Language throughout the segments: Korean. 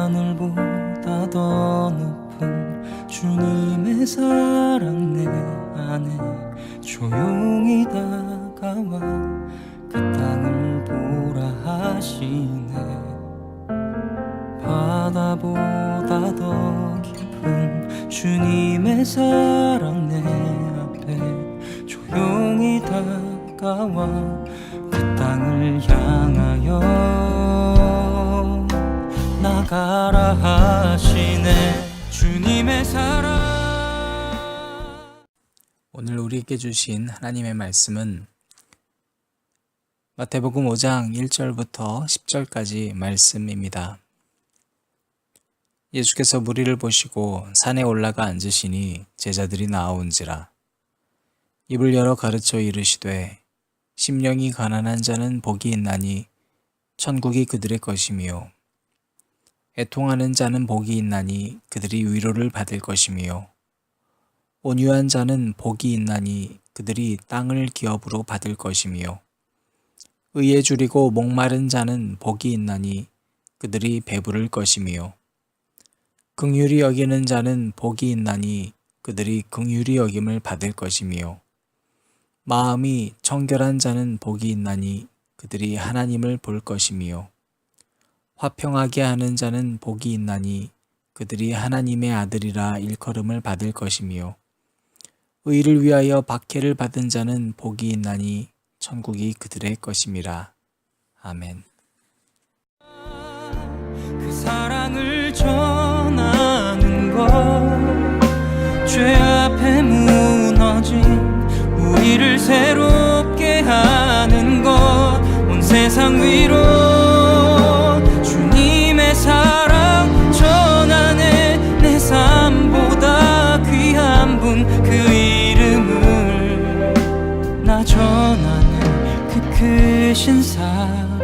하늘보다 더 높은 주님의 사랑 내 안에 조용히 다가와 그 땅을 보라 하시네. 바다보다 더 깊은 주님의 사랑 내 앞에 조용히 다가와 그 땅을 향하여 나가라 하시네. 주님의 사랑. 오늘 우리에게 주신 하나님의 말씀은 마태복음 5장 1절부터 10절까지 말씀입니다. 예수께서 무리를 보시고 산에 올라가 앉으시니 제자들이 나아온지라. 입을 열어 가르쳐 이르시되 심령이 가난한 자는 복이 있나니 천국이 그들의 것이며 애통하는 자는 복이 있나니 그들이 위로를 받을 것이며 온유한 자는 복이 있나니 그들이 땅을 기업으로 받을 것이며 의에 줄이고 목마른 자는 복이 있나니 그들이 배부를 것이며 긍휼히 여기는 자는 복이 있나니 그들이 긍휼히 여김을 받을 것이며 마음이 청결한 자는 복이 있나니 그들이 하나님을 볼 것이며 화평하게 하는 자는 복이 있나니 그들이 하나님의 아들이라 일컬음을 받을 것이며 의를 위하여 박해를 받은 자는 복이 있나니 천국이 그들의 것임이라. 아멘. 그 사랑을 전하는 것, 죄 앞에 무너진 우리를 새롭게 하는 것, 온 세상 위로 주님의 사랑 전하네. 내 삶보다 귀한 분 그 이름을 나 전하네. 그 크신 사랑을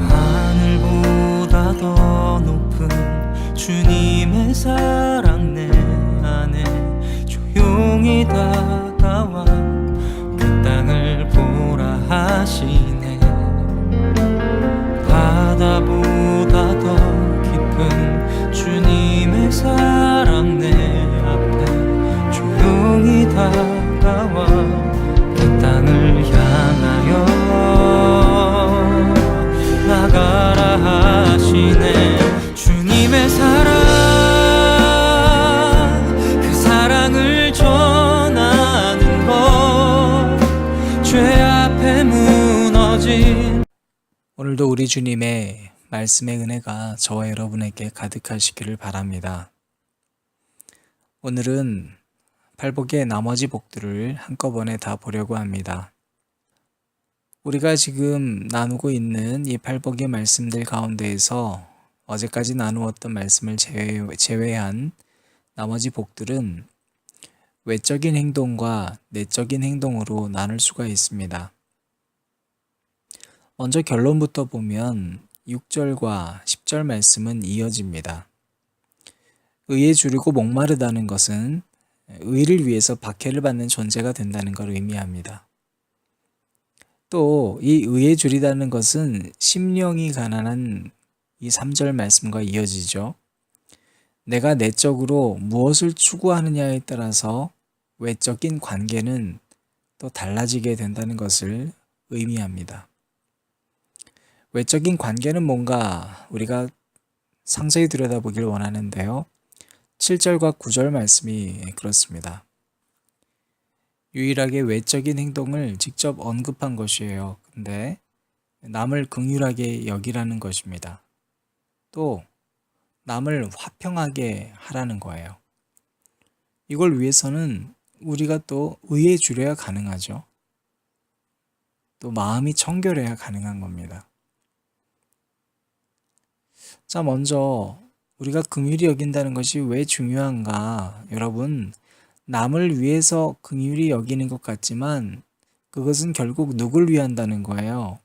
하늘보다 더 높은 주님의 사랑 내 안에 조용히 다가와 그 땅을 보라 하시네. 바다보다 더 깊은 주님의 사랑 내 앞에 조용히 다가와 그 땅을 향하여 나가라 하시네. 주님의 사랑, 그 사랑을 전하는 것, 죄 앞에 무너진. 오늘도 우리 주님의 말씀의 은혜가 저와 여러분에게 가득하시기를 바랍니다. 오늘은 팔복의 나머지 복들을 한꺼번에 다 보려고 합니다. 우리가 지금 나누고 있는 이 팔복의 말씀들 가운데에서 어제까지 나누었던 말씀을 제외한 나머지 복들은 외적인 행동과 내적인 행동으로 나눌 수가 있습니다. 먼저 결론부터 보면 6절과 10절 말씀은 이어집니다. 의에 줄이고 목마르다는 것은 의를 위해서 박해를 받는 존재가 된다는 걸 의미합니다. 또 이 의에 줄이다는 것은 심령이 가난한 이 3절 말씀과 이어지죠. 내가 내적으로 무엇을 추구하느냐에 따라서 외적인 관계는 또 달라지게 된다는 것을 의미합니다. 외적인 관계는 뭔가 우리가 상세히 들여다보길 원하는데요. 7절과 9절 말씀이 그렇습니다. 유일하게 외적인 행동을 직접 언급한 것이에요. 근데 남을 긍휼하게 여기라는 것입니다. 또 남을 화평하게 하라는 거예요. 이걸 위해서는 우리가 또 의에 줄여야 가능하죠. 또 마음이 청결해야 가능한 겁니다. 자, 먼저 우리가 긍휼히 여긴다는 것이 왜 중요한가? 여러분, 남을 위해서 긍휼히 여기는 것 같지만 그것은 결국 누굴 위한다는 거예요.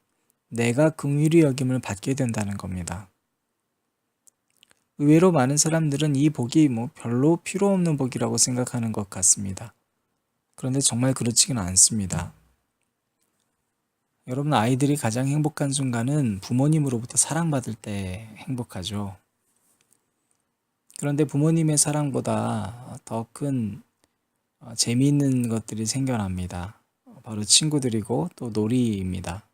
내가 긍휼히 여김을 받게 된다는 겁니다. 의외로 많은 사람들은 이 복이 별로 필요 없는 복이라고 생각하는 것 같습니다. 그런데 정말 그렇지는 않습니다. 여러분, 아이들이 가장 행복한 순간은 부모님으로부터 사랑받을 때 행복하죠. 그런데 부모님의 사랑보다 더 큰 재미있는 것들이 생겨납니다. 바로 친구들이고 또 놀이입니다.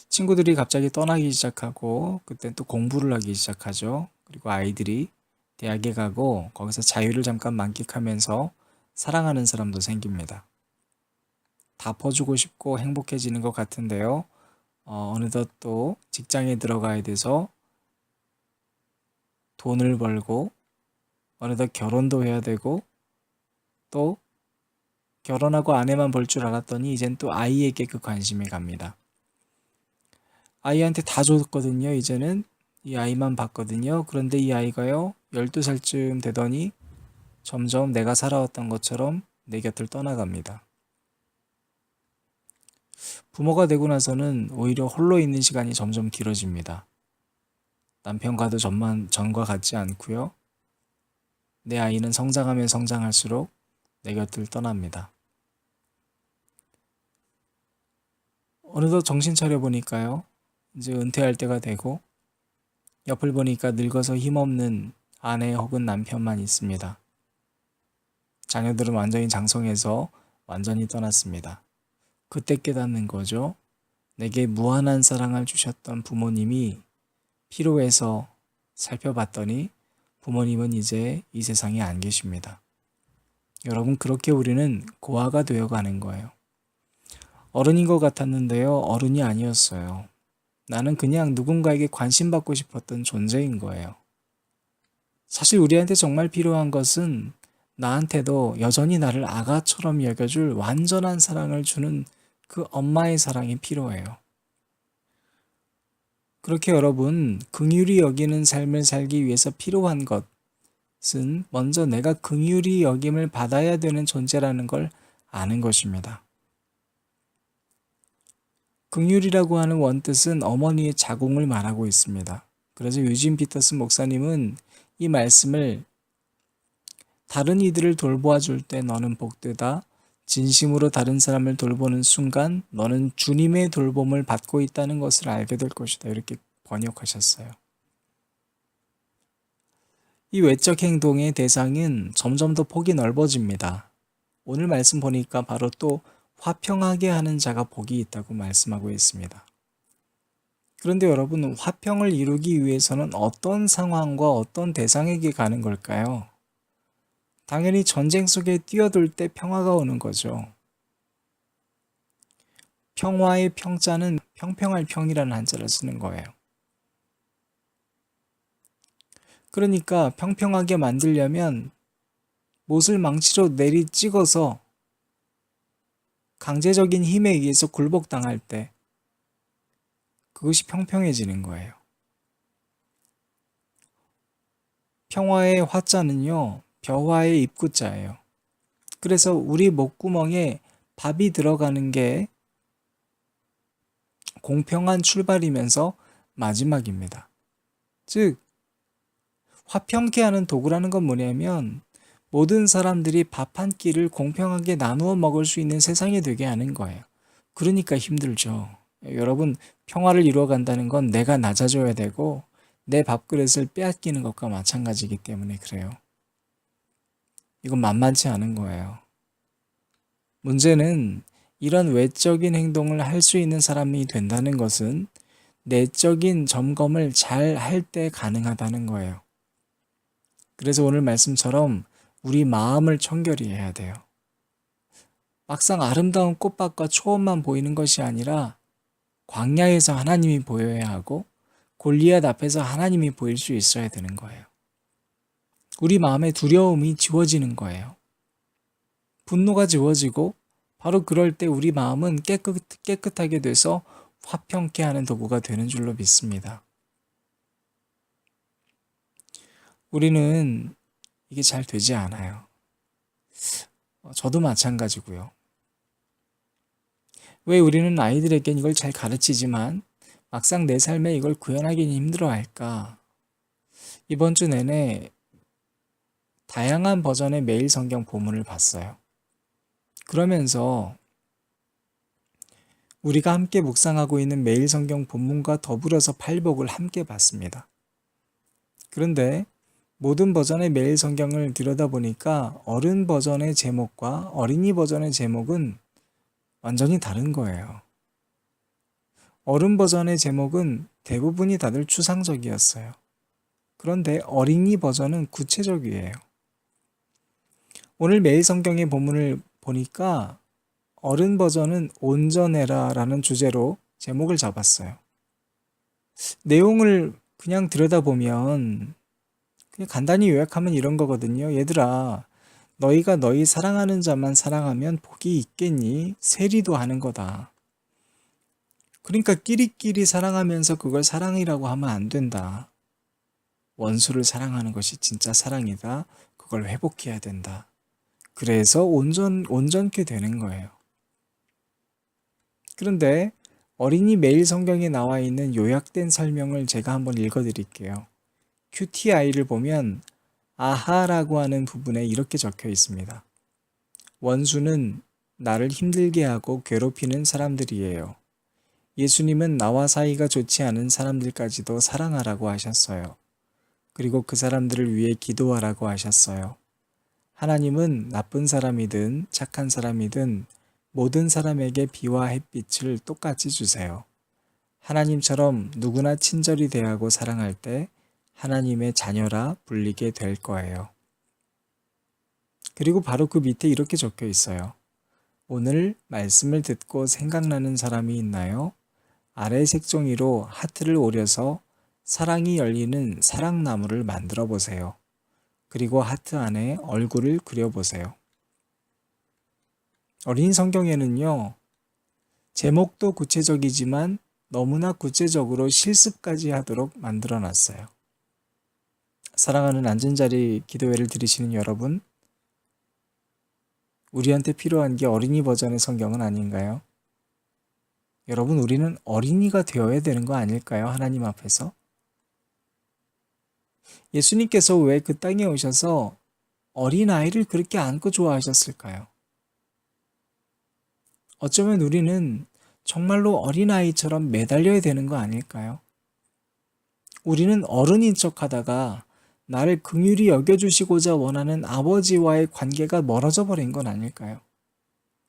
친구들이 갑자기 떠나기 시작하고 그때 또 공부를 하기 시작하죠. 그리고 아이들이 대학에 가고 거기서 자유를 잠깐 만끽하면서 사랑하는 사람도 생깁니다. 다 퍼주고 싶고 행복해지는 것 같은데요. 어느덧 또 직장에 들어가야 돼서 돈을 벌고 어느덧 결혼도 해야 되고 또 결혼하고 아내만 볼 줄 알았더니 이젠 또 아이에게 그 관심이 갑니다. 아이한테 다 줬거든요. 이제는 이 아이만 봤거든요. 그런데 이 아이가요, 12살쯤 되더니 점점 내가 살아왔던 것처럼 내 곁을 떠나갑니다. 부모가 되고 나서는 오히려 홀로 있는 시간이 점점 길어집니다. 남편과도 전과 같지 않고요. 내 아이는 성장하면 성장할수록 내 곁을 떠납니다. 어느덧 정신 차려보니까요, 이제 은퇴할 때가 되고 옆을 보니까 늙어서 힘없는 아내 혹은 남편만 있습니다. 자녀들은 완전히 장성해서 완전히 떠났습니다. 그때 깨닫는 거죠. 내게 무한한 사랑을 주셨던 부모님이 피로해서 살펴봤더니 부모님은 이제 이 세상에 안 계십니다. 여러분, 그렇게 우리는 고아가 되어가는 거예요. 어른인 것 같았는데요, 어른이 아니었어요. 나는 그냥 누군가에게 관심받고 싶었던 존재인 거예요. 사실 우리한테 정말 필요한 것은 나한테도 여전히 나를 아가처럼 여겨줄 완전한 사랑을 주는 그 엄마의 사랑이 필요해요. 그렇게 여러분, 긍휼히 여기는 삶을 살기 위해서 필요한 것은 먼저 내가 긍휼히 여김을 받아야 되는 존재라는 걸 아는 것입니다. 긍휼이라고 하는 원뜻은 어머니의 자궁을 말하고 있습니다. 그래서 유진 피터슨 목사님은 이 말씀을 다른 이들을 돌보아 줄 때 너는 복되다. 진심으로 다른 사람을 돌보는 순간 너는 주님의 돌봄을 받고 있다는 것을 알게 될 것이다. 이렇게 번역하셨어요. 이 외적 행동의 대상은 점점 더 폭이 넓어집니다. 오늘 말씀 보니까 바로 또 화평하게 하는 자가 복이 있다고 말씀하고 있습니다. 그런데 여러분, 화평을 이루기 위해서는 어떤 상황과 어떤 대상에게 가는 걸까요? 당연히 전쟁 속에 뛰어들 때 평화가 오는 거죠. 평화의 평자는 평평할 평이라는 한자를 쓰는 거예요. 그러니까 평평하게 만들려면 못을 망치로 내리 찍어서 강제적인 힘에 의해서 굴복당할 때 그것이 평평해지는 거예요. 평화의 화자는요, 벼화의 입구자예요. 그래서 우리 목구멍에 밥이 들어가는 게 공평한 출발이면서 마지막입니다. 즉, 화평케 하는 도구라는 건 뭐냐면 모든 사람들이 밥 한 끼를 공평하게 나누어 먹을 수 있는 세상이 되게 하는 거예요. 그러니까 힘들죠. 여러분, 평화를 이루어 간다는 건 내가 낮아져야 되고 내 밥그릇을 빼앗기는 것과 마찬가지이기 때문에 그래요. 이건 만만치 않은 거예요. 문제는 이런 외적인 행동을 할 수 있는 사람이 된다는 것은 내적인 점검을 잘 할 때 가능하다는 거예요. 그래서 오늘 말씀처럼 우리 마음을 청결히 해야 돼요. 막상 아름다운 꽃밭과 초원만 보이는 것이 아니라 광야에서 하나님이 보여야 하고 골리앗 앞에서 하나님이 보일 수 있어야 되는 거예요. 우리 마음의 두려움이 지워지는 거예요. 분노가 지워지고 바로 그럴 때 우리 마음은 깨끗하게 돼서 화평케 하는 도구가 되는 줄로 믿습니다. 우리는 이게 잘 되지 않아요. 저도 마찬가지고요. 왜 우리는 아이들에겐 이걸 잘 가르치지만 막상 내 삶에 이걸 구현하기는 힘들어할까? 이번 주 내내 다양한 버전의 매일 성경 본문을 봤어요. 그러면서 우리가 함께 묵상하고 있는 매일 성경 본문과 더불어서 팔복을 함께 봤습니다. 그런데 모든 버전의 매일 성경을 들여다보니까 어른 버전의 제목과 어린이 버전의 제목은 완전히 다른 거예요. 어른 버전의 제목은 대부분이 다들 추상적이었어요. 그런데 어린이 버전은 구체적이에요. 오늘 매일 성경의 본문을 보니까 어른 버전은 온전해라 라는 주제로 제목을 잡았어요. 내용을 그냥 들여다보면 그냥 간단히 요약하면 이런 거거든요. 얘들아, 너희가 너희 사랑하는 자만 사랑하면 복이 있겠니? 세리도 하는 거다. 그러니까 끼리끼리 사랑하면서 그걸 사랑이라고 하면 안 된다. 원수를 사랑하는 것이 진짜 사랑이다. 그걸 회복해야 된다. 그래서 온전케 되는 거예요. 그런데 어린이 매일 성경에 나와 있는 요약된 설명을 제가 한번 읽어드릴게요. QTI를 보면 아하라고 하는 부분에 이렇게 적혀 있습니다. 원수는 나를 힘들게 하고 괴롭히는 사람들이에요. 예수님은 나와 사이가 좋지 않은 사람들까지도 사랑하라고 하셨어요. 그리고 그 사람들을 위해 기도하라고 하셨어요. 하나님은 나쁜 사람이든 착한 사람이든 모든 사람에게 비와 햇빛을 똑같이 주세요. 하나님처럼 누구나 친절히 대하고 사랑할 때 하나님의 자녀라 불리게 될 거예요. 그리고 바로 그 밑에 이렇게 적혀 있어요. 오늘 말씀을 듣고 생각나는 사람이 있나요? 아래 색종이로 하트를 오려서 사랑이 열리는 사랑나무를 만들어 보세요. 그리고 하트 안에 얼굴을 그려보세요. 어린 성경에는요, 제목도 구체적이지만 너무나 구체적으로 실습까지 하도록 만들어 놨어요. 사랑하는 앉은자리 기도회를 들으시는 여러분, 우리한테 필요한 게 어린이 버전의 성경은 아닌가요? 여러분, 우리는 어린이가 되어야 되는 거 아닐까요? 하나님 앞에서? 예수님께서 왜 그 땅에 오셔서 어린아이를 그렇게 안고 좋아하셨을까요? 어쩌면 우리는 정말로 어린아이처럼 매달려야 되는 거 아닐까요? 우리는 어른인 척 하다가 나를 긍휼히 여겨주시고자 원하는 아버지와의 관계가 멀어져 버린 건 아닐까요?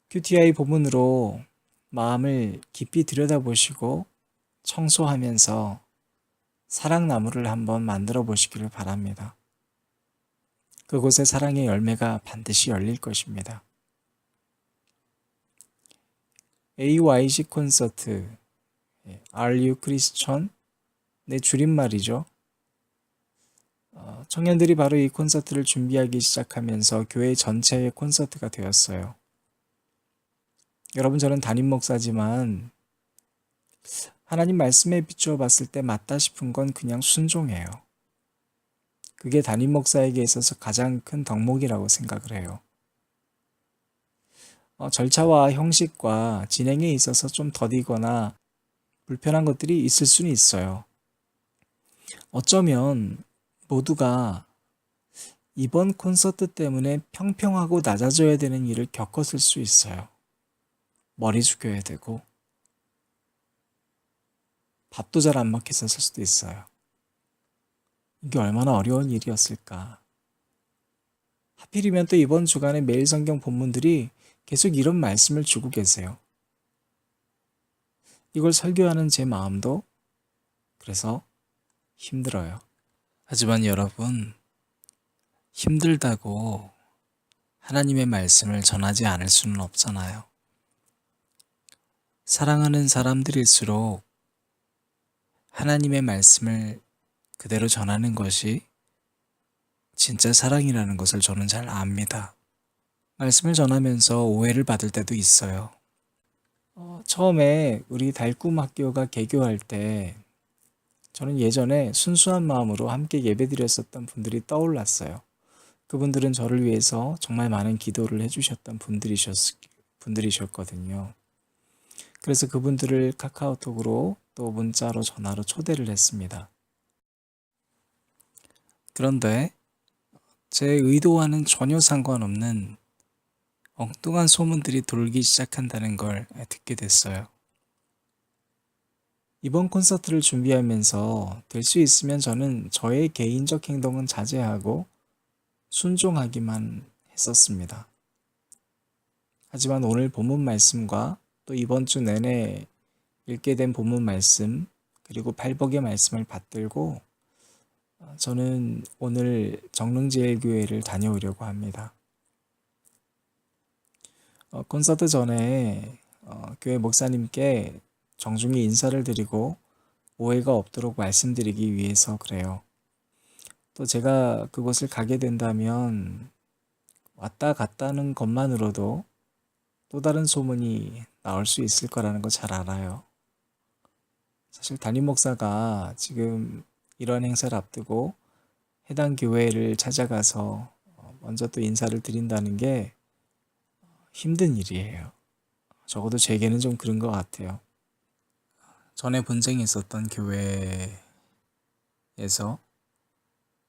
QTI 본문으로 마음을 깊이 들여다보시고 청소하면서 사랑나무를 한번 만들어 보시기를 바랍니다. 그곳에 사랑의 열매가 반드시 열릴 것입니다. AYC 콘서트, Are You Christian? 네, 줄임말이죠. 청년들이 바로 이 콘서트를 준비하기 시작하면서 교회 전체의 콘서트가 되었어요. 여러분, 저는 담임 목사지만 하나님 말씀에 비추어 봤을 때 맞다 싶은 건 그냥 순종해요. 그게 담임 목사에게 있어서 가장 큰 덕목이라고 생각을 해요. 절차와 형식과 진행에 있어서 좀 더디거나 불편한 것들이 있을 수는 있어요. 어쩌면 모두가 이번 콘서트 때문에 평평하고 낮아져야 되는 일을 겪었을 수 있어요. 머리 숙여야 되고 밥도 잘 안 먹혔었을 수도 있어요. 이게 얼마나 어려운 일이었을까. 하필이면 또 이번 주간에 매일 성경 본문들이 계속 이런 말씀을 주고 계세요. 이걸 설교하는 제 마음도 그래서 힘들어요. 하지만 여러분, 힘들다고 하나님의 말씀을 전하지 않을 수는 없잖아요. 사랑하는 사람들일수록 하나님의 말씀을 그대로 전하는 것이 진짜 사랑이라는 것을 저는 잘 압니다. 말씀을 전하면서 오해를 받을 때도 있어요. 처음에 우리 달꿈 학교가 개교할 때 저는 예전에 순수한 마음으로 함께 예배드렸었던 분들이 떠올랐어요. 그분들은 저를 위해서 정말 많은 기도를 해주셨던 분들이셨거든요. 그래서 그분들을 카카오톡으로 또 문자로 전화로 초대를 했습니다. 그런데 제 의도와는 전혀 상관없는 엉뚱한 소문들이 돌기 시작한다는 걸 듣게 됐어요. 이번 콘서트를 준비하면서 될 수 있으면 저는 저의 개인적 행동은 자제하고 순종하기만 했었습니다. 하지만 오늘 본문 말씀과 또 이번 주 내내 읽게 된 본문 말씀 그리고 팔복의 말씀을 받들고 저는 오늘 정릉제일교회를 다녀오려고 합니다. 콘서트 전에 교회 목사님께 정중히 인사를 드리고 오해가 없도록 말씀드리기 위해서 그래요. 또 제가 그곳을 가게 된다면 왔다 갔다는 것만으로도 또 다른 소문이 나올 수 있을 거라는 거 잘 알아요. 사실 담임 목사가 지금 이런 행사를 앞두고 해당 교회를 찾아가서 먼저 또 인사를 드린다는 게 힘든 일이에요. 적어도 제게는 좀 그런 것 같아요. 전에 분쟁이 있었던 교회에서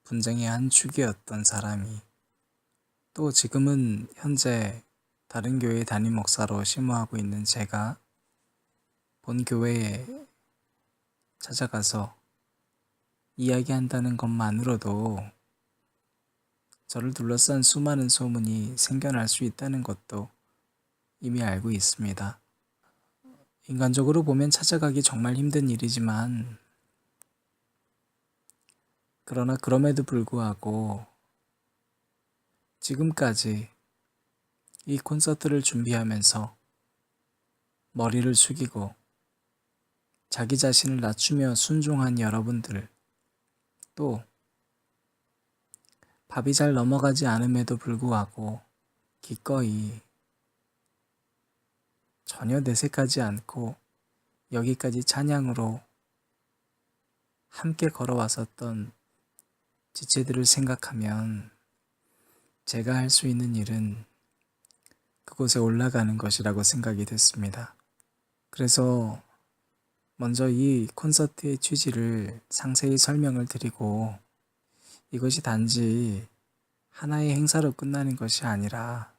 분쟁의 한 축이었던 사람이 또 지금은 현재 다른 교회 담임 목사로 심호하고 있는 제가 본 교회에 찾아가서 이야기한다는 것만으로도 저를 둘러싼 수많은 소문이 생겨날 수 있다는 것도 이미 알고 있습니다. 인간적으로 보면 찾아가기 정말 힘든 일이지만 그러나 그럼에도 불구하고 지금까지 이 콘서트를 준비하면서 머리를 숙이고 자기 자신을 낮추며 순종한 여러분들, 또 밥이 잘 넘어가지 않음에도 불구하고 기꺼이 전혀 내색하지 않고 여기까지 찬양으로 함께 걸어왔었던 지체들을 생각하면 제가 할 수 있는 일은 그곳에 올라가는 것이라고 생각이 됐습니다. 그래서 먼저 이 콘서트의 취지를 상세히 설명을 드리고 이것이 단지 하나의 행사로 끝나는 것이 아니라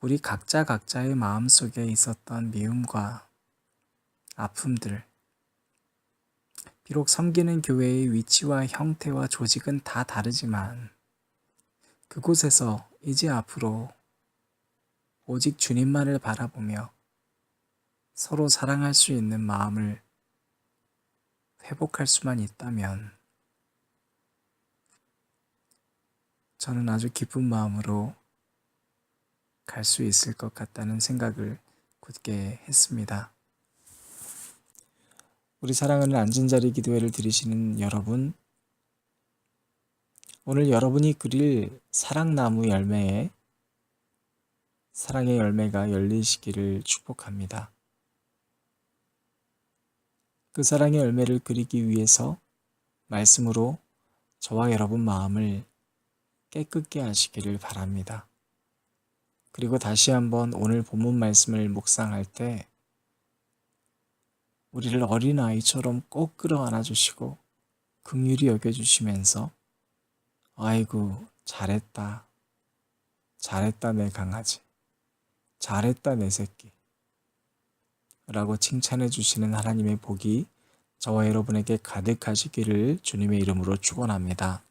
우리 각자의 마음속에 있었던 미움과 아픔들, 비록 섬기는 교회의 위치와 형태와 조직은 다 다르지만 그곳에서 이제 앞으로 오직 주님만을 바라보며 서로 사랑할 수 있는 마음을 회복할 수만 있다면 저는 아주 기쁜 마음으로 갈 수 있을 것 같다는 생각을 굳게 했습니다. 우리 사랑하는 앉은자리 기도회를 들으시는 여러분, 오늘 여러분이 그릴 사랑나무 열매에 사랑의 열매가 열리시기를 축복합니다. 그 사랑의 열매를 그리기 위해서 말씀으로 저와 여러분 마음을 깨끗게 하시기를 바랍니다. 그리고 다시 한번 오늘 본문 말씀을 묵상할 때 우리를 어린아이처럼 꼭 끌어안아 주시고 긍휼히 여겨주시면서 아이고 잘했다, 잘했다 내 강아지, 잘했다 내 새끼 라고 칭찬해 주시는 하나님의 복이 저와 여러분에게 가득하시기를 주님의 이름으로 축원합니다.